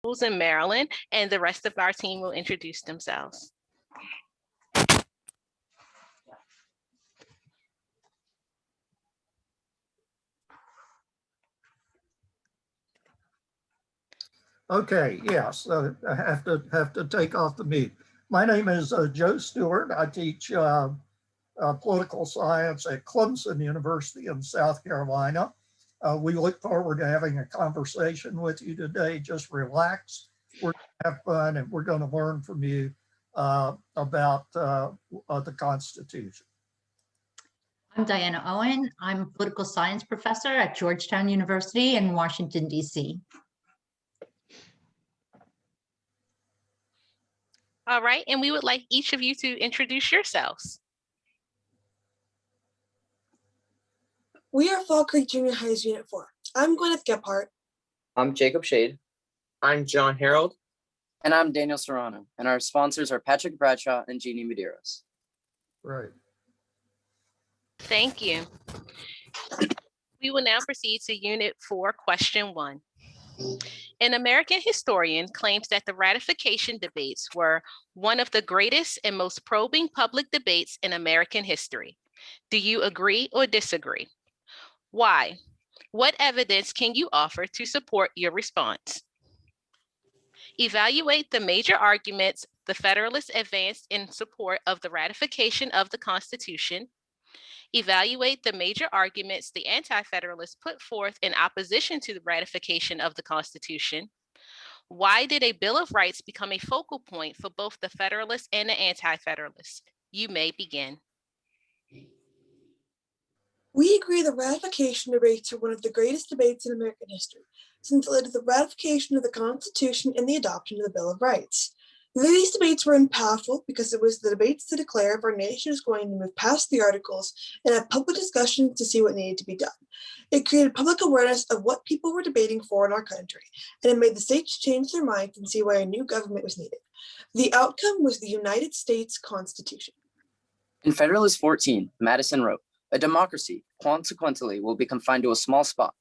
in Maryland, and the rest of our team will introduce themselves. Okay, yes, I have to take off the mute. My name is Joe Stewart. I teach political science at Clemson University in South Carolina. We look forward to having a conversation with you today. Just relax. We're going to have fun, and we're going to learn from you about the Constitution. I'm Diana Owen. I'm a political science professor at Georgetown University in Washington, D.C. All right, and we would like each of you to introduce yourselves. We are Fall Creek Junior High's Unit 4. I'm Gwyneth Gephardt. I'm Jacob Shade. I'm John Harold. And I'm Daniel Serrano. And our sponsors are Patrick Bradshaw and Jeannie Medeiros. Right. Thank you. We will now proceed to Unit 4, Question 1. An American historian claims that the ratification debates were one of the greatest and most probing public debates in American history. Do you agree or disagree? Why? What evidence can you offer to support your response? Evaluate the major arguments the Federalists advanced in support of the ratification of the Constitution. Evaluate the major arguments the Anti-Federalists put forth in opposition to the ratification of the Constitution. Why did a Bill of Rights become a focal point for both the Federalists and the Anti-Federalists? You may begin. We agree the ratification debates are one of the greatest debates in American history, since it led to the ratification of the Constitution and the adoption of the Bill of Rights. These debates were impactful because it was the debates to declare if our nation is going to move past the Articles and have public discussions to see what needed to be done. It created public awareness of what people were debating for in our country, and it made the states change their minds and see why a new government was needed. The outcome was the United States Constitution. In Federalist 14, Madison wrote, "A democracy, consequently, will be confined to a small spot.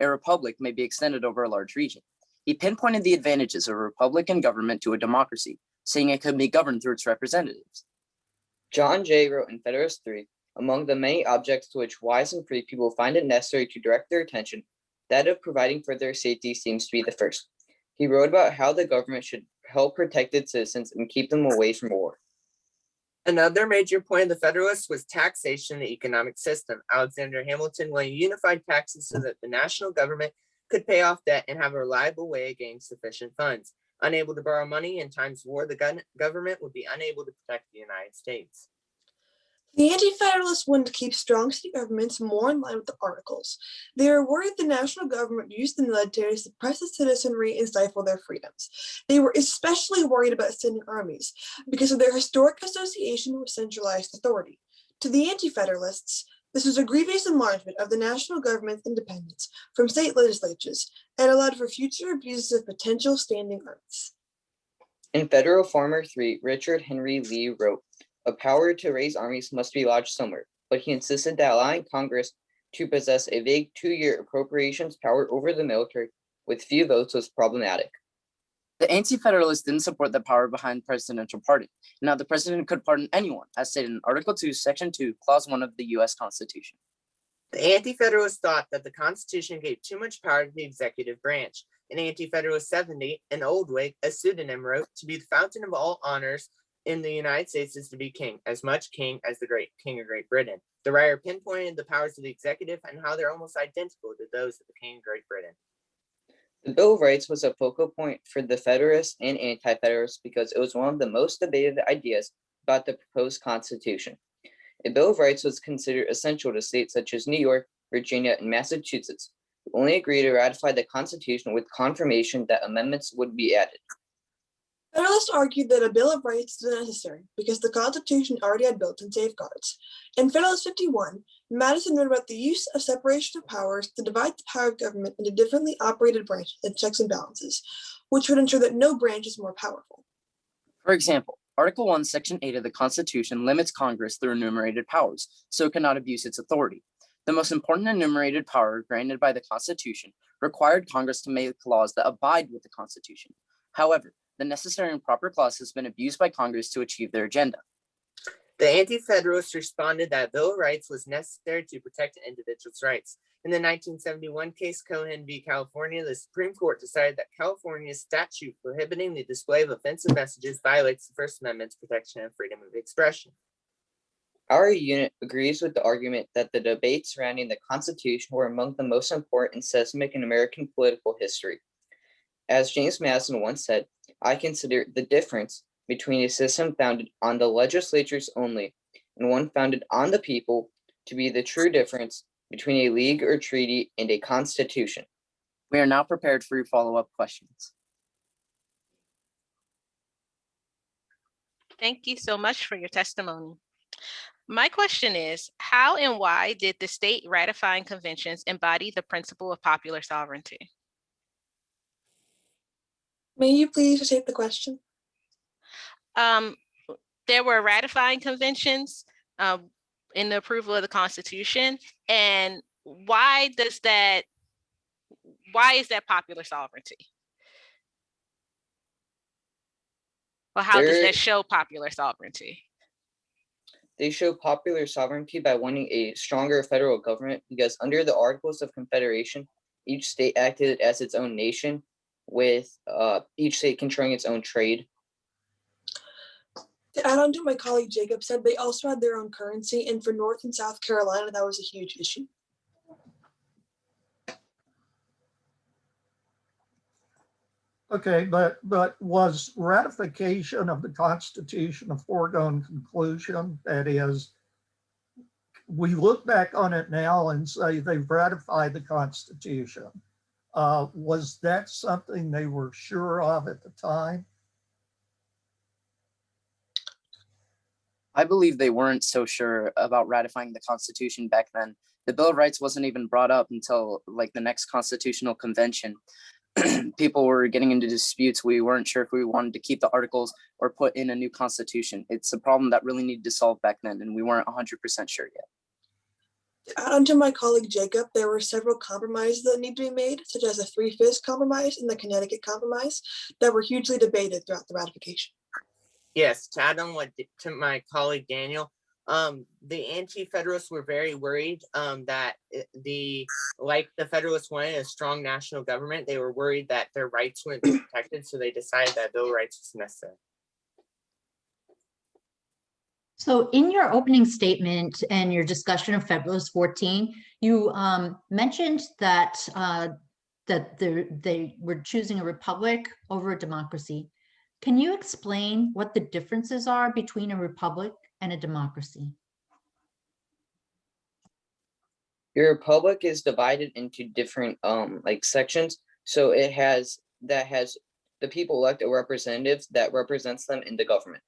A republic may be extended over a large region." He pinpointed the advantages of a republican government to a democracy, saying it could be governed through its representatives. John Jay wrote in Federalist 3, "Among the many objects to which wise and free people find it necessary to direct their attention, that of providing for their safety seems to be the first." He wrote about how the government should help protect its citizens and keep them away from war. Another major point of the Federalists was taxation and the economic system. Alexander Hamilton wanted unified taxes so that the national government could pay off debt and have a reliable way of getting sufficient funds. Unable to borrow money in times of war, the government would be unable to protect the United States. The Anti-Federalists wanted to keep strong state governments more in line with the Articles. They were worried the national government used the military to suppress the citizenry and stifle their freedoms. They were especially worried about sending armies because of their historic association with centralized authority. To the Anti-Federalists, this was a grievous enlargement of the national government's independence from state legislatures and allowed for future abuses of potential standing armies. In Federal Farmer 3, Richard Henry Lee wrote, "A power to raise armies must be lodged somewhere," but he insisted that allowing Congress to possess a vague 2-year appropriations power over the military with few votes was problematic. The Anti-Federalists didn't support the power behind presidential pardon. Now, the president could pardon anyone, as stated in Article 2, Section 2, Clause 1 of the U.S. Constitution. The Anti-Federalists thought that the Constitution gave too much power to the executive branch. In Anti-Federalist 70, an Oldwig, a pseudonym, wrote, "To be the fountain of all honors in the United States is to be king, as much king as the great king of Great Britain." The writer pinpointed the powers of the executive and how they're almost identical to those of the king of Great Britain. The Bill of Rights was a focal point for the Federalists and Anti-Federalists because it was one of the most debated ideas about the proposed Constitution. A Bill of Rights was considered essential to states such as New York, Virginia, and Massachusetts, who only agreed to ratify the Constitution with confirmation that amendments would be added. Federalists argued that a Bill of Rights was necessary because the Constitution already had built-in safeguards. In Federalist 51, Madison wrote about the use of separation of powers to divide the power of government into differently operated branches and checks and balances, which would ensure that no branch is more powerful. For example, Article 1, Section 8 of the Constitution limits Congress through enumerated powers, so it cannot abuse its authority. The most important enumerated power granted by the Constitution required Congress to make laws that abide with the Constitution. However, the necessary and proper clause has been abused by Congress to achieve their agenda. The Anti-Federalists responded that Bill of Rights was necessary to protect an individual's rights. In the 1971 case Cohen v. California, the Supreme Court decided that California's statute prohibiting the display of offensive messages violates the First Amendment's protection of freedom of expression. Our unit agrees with the argument that the debates surrounding the Constitution were among the most important and seismic in American political history. As James Madison once said, I consider the difference between a system founded on the legislatures only and one founded on the people to be the true difference between a league or treaty and a constitution. We are now prepared for your follow-up questions. Thank you so much for your testimony. My question is, how and why did the state ratifying conventions embody the principle of popular sovereignty? May you please restate the question? There were ratifying conventions in the approval of the Constitution, and why is that popular sovereignty? Or how does that show popular sovereignty? They show popular sovereignty by wanting a stronger federal government because under the Articles of Confederation, each state acted as its own nation, with each state controlling its own trade. To add on to what my colleague Jacob said, they also had their own currency, and for North and South Carolina, that was a huge issue. Okay, but was ratification of the Constitution a foregone conclusion? That is, we look back on it now and say they've ratified the Constitution. Was that something they were sure of at the time? I believe they weren't so sure about ratifying the Constitution back then. The Bill of Rights wasn't even brought up until like the next constitutional convention. People were getting into disputes. We weren't sure if we wanted to keep the articles or put in a new constitution. It's a problem that really needed to solve back then, and we weren't 100% sure yet. To add on to my colleague Jacob, there were several compromises that need to be made, such as the 3/5 compromise and the Connecticut compromise, that were hugely debated throughout the ratification. Yes, to add on to my colleague Daniel, the Anti-Federalists were very worried that the Federalists wanted a strong national government. They were worried that their rights wouldn't be protected, so they decided that Bill of Rights was necessary. So in your opening statement and your discussion of Federalist 14, you mentioned that they were choosing a republic over a democracy. Can you explain what the differences are between a republic and a democracy? Your republic is divided into different sections. So it has the people elect a representative that represents them in the government.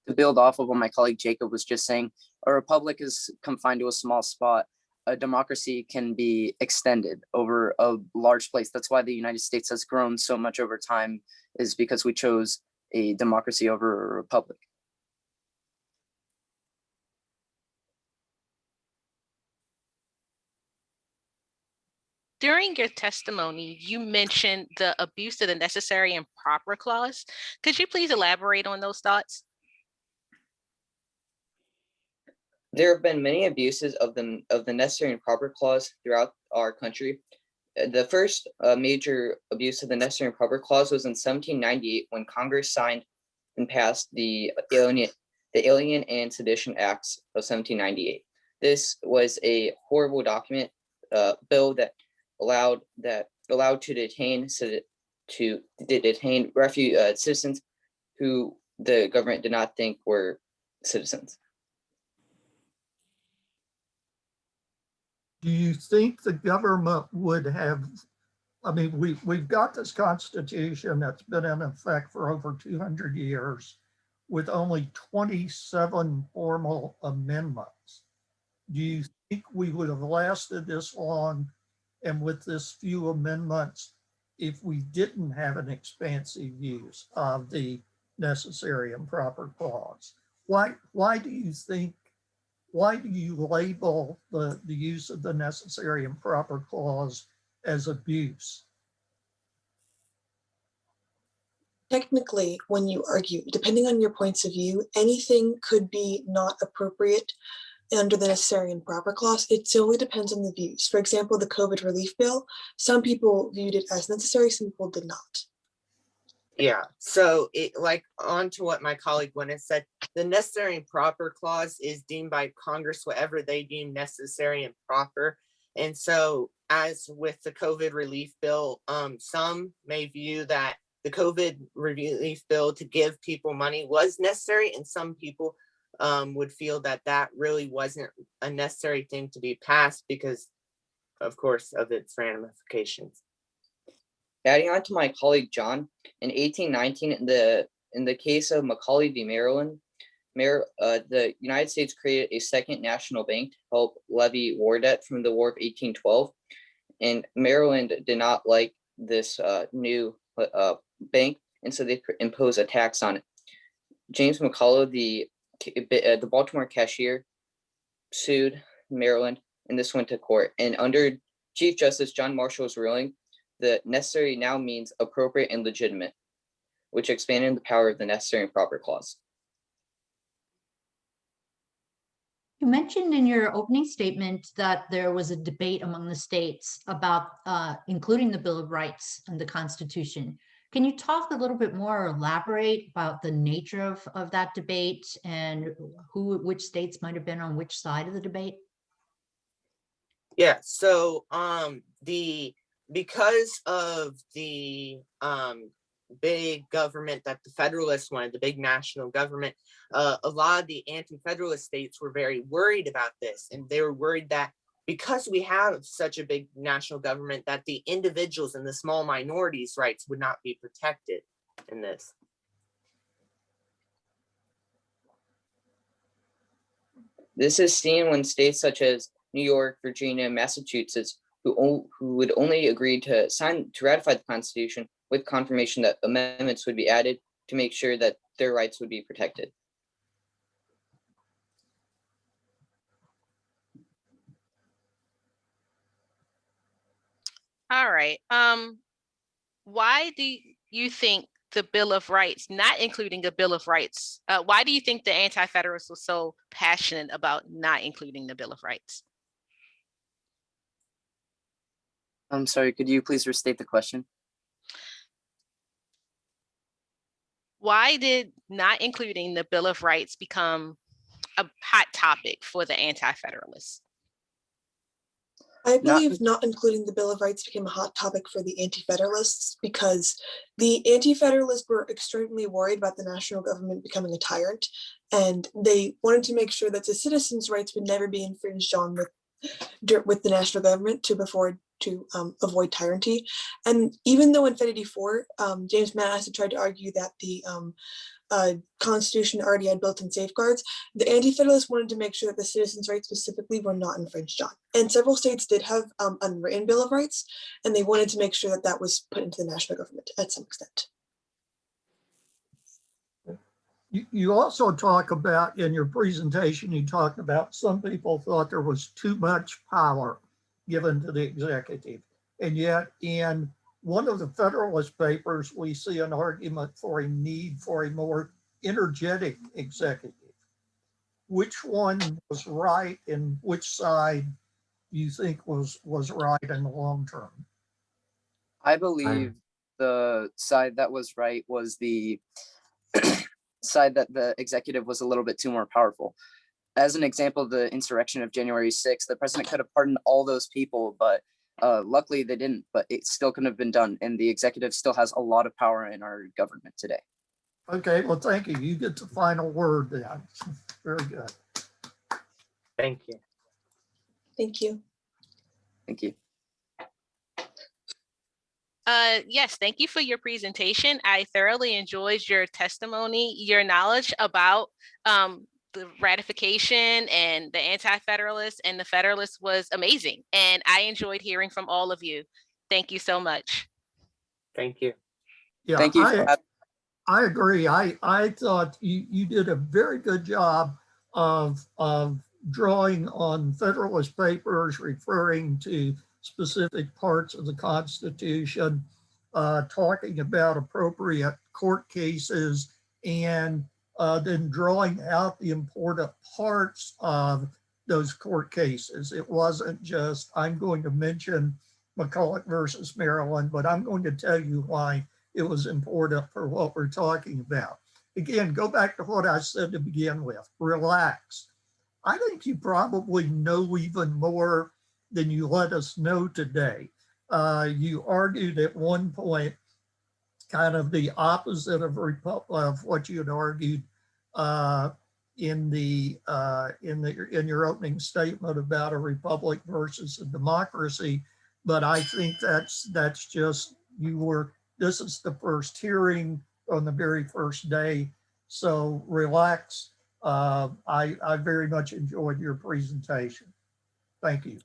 To build off of what my colleague Jacob was just saying, a republic is confined to a small spot. A democracy can be extended over a large place. That's why the United States has grown so much over time, is because we chose a democracy over a republic. During your testimony, you mentioned the abuse of the necessary and proper clause. Could you please elaborate on those thoughts? There have been many abuses of the necessary and proper clause throughout our country. The first major abuse of the necessary and proper clause was in 1798 when Congress signed and passed the Alien and Sedition Acts of 1798. This was a horrible document, bill that allowed to detain citizens who the government did not think were citizens. Do you think the government would have, I mean, we've got this Constitution that's been in effect for over 200 years with only 27 formal amendments. Do you think we would have lasted this long and with this few amendments if we didn't have an expansive use of the necessary and proper clause? Why do you think why do you label the use of the necessary and proper clause as abuse? Technically, when you argue, depending on your points of view, anything could be not appropriate under the necessary and proper clause. It solely depends on the views. For example, the COVID relief bill, some people viewed it as necessary, some people did not. Yeah, so like on to what my colleague Gwyneth said, the necessary and proper clause is deemed by Congress whatever they deem necessary and proper. And so as with the COVID relief bill, some may view that the COVID relief bill to give people money was necessary, and some people would feel that that really wasn't a necessary thing to be passed because, of course, of its ramifications. Adding on to my colleague John, in 1819, in the case of Macaulay v. Maryland, the United States created a second national bank to help levy war debt from the War of 1812, and Maryland did not like this new bank, and so they imposed a tax on it. James McCullough, the Baltimore cashier, sued Maryland, and this went to court. And under Chief Justice John Marshall's ruling, the necessary now means appropriate and legitimate, which expanded the power of the necessary and proper clause. You mentioned in your opening statement that there was a debate among the states about including the Bill of Rights and the Constitution. Can you talk a little bit more or elaborate about the nature of that debate and which states might have been on which side of the debate? Yeah, so because of the big government that the Federalists wanted, the big national government, a lot of the anti-Federalist states were very worried about this, and they were worried that because we have such a big national government, that the individuals and the small minorities' rights would not be protected in this. This is seen when states such as New York, Virginia, Massachusetts, who would only agree to ratify the Constitution with confirmation that amendments would be added to make sure that their rights would be protected. All right. Why do you think the Bill of Rights, not including a Bill of Rights, why do you think the Anti-Federalists were so passionate about not including the Bill of Rights? I'm sorry, could you please restate the question? Why did not including the Bill of Rights become a hot topic for the Anti-Federalists? I believe not including the Bill of Rights became a hot topic for the Anti-Federalists because the Anti-Federalists were extremely worried about the national government becoming a tyrant, and they wanted to make sure that the citizens' rights would never be infringed on with the national government to avoid tyranny. And even though in Fed 84, James Madison tried to argue that the Constitution already had built-in safeguards, the Anti-Federalists wanted to make sure that the citizens' rights specifically were not infringed on. And several states did have unwritten Bill of Rights, and they wanted to make sure that that was put into the national government at some extent. You also talk about, in your presentation, you talked about some people thought there was too much power given to the executive. And yet in one of the Federalist Papers, we see an argument for a need for a more energetic executive. Which one was right and which side do you think was right in the long term? I believe the side that was right was the side that the executive was a little bit too more powerful. As an example, the insurrection of January 6th, the president could have pardoned all those people, but luckily they didn't, but it still couldn't have been done. And the executive still has a lot of power in our government today. Okay, well, thank you. You get the final word then. Very good. Thank you. Thank you. Thank you. Yes, thank you for your presentation. I thoroughly enjoyed your testimony. Your knowledge about the ratification and the Anti-Federalists and the Federalists was amazing. And I enjoyed hearing from all of you. Thank you so much. Thank you. Yeah, Thank you. I agree. I thought you did a very good job of drawing on Federalist Papers, referring to specific parts of the Constitution, talking about appropriate court cases, and then drawing out the important parts of those court cases. It wasn't just, I'm going to mention McCulloch versus Maryland, but I'm going to tell you why it was important for what we're talking about. Again, go back to what I said to begin with, relax. I think you probably know even more than you let us know today. You argued at one point kind of the opposite of what you had argued in your opening statement about a republic versus a democracy. But I think that's just, this is the first hearing on the very first day. So relax. I very much enjoyed your presentation. Thank you.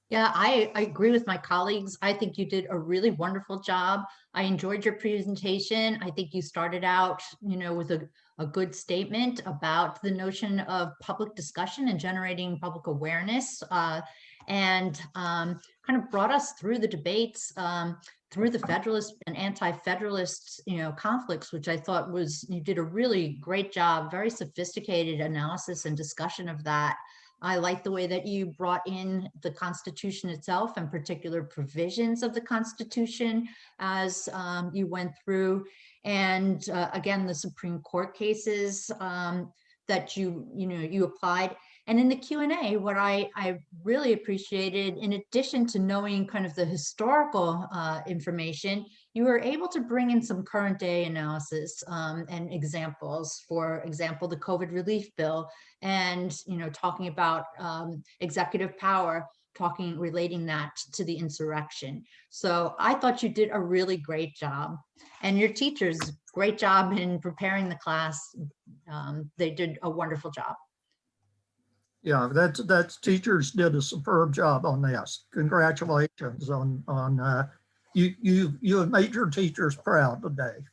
Yeah, I agree with my colleagues. I think you did a really wonderful job. I enjoyed your presentation. I think you started out, with a good statement about the notion of public discussion and generating public awareness, and kind of brought us through the debates, through the Federalist and anti-Federalist, conflicts, which I thought you did a really great job, very sophisticated analysis and discussion of that. I like the way that you brought in the Constitution itself and particular provisions of the Constitution as you went through. And again, the Supreme Court cases that you applied. And in the Q&A, what I really appreciated, in addition to knowing kind of the historical information, you were able to bring in some current day analysis and examples. For example, the COVID relief bill, and talking about executive power, relating that to the insurrection. So I thought you did a really great job, and your teachers, great job in preparing the class. They did a wonderful job. Yeah, that's teachers did a superb job on this. Congratulations on you have made your teachers proud today.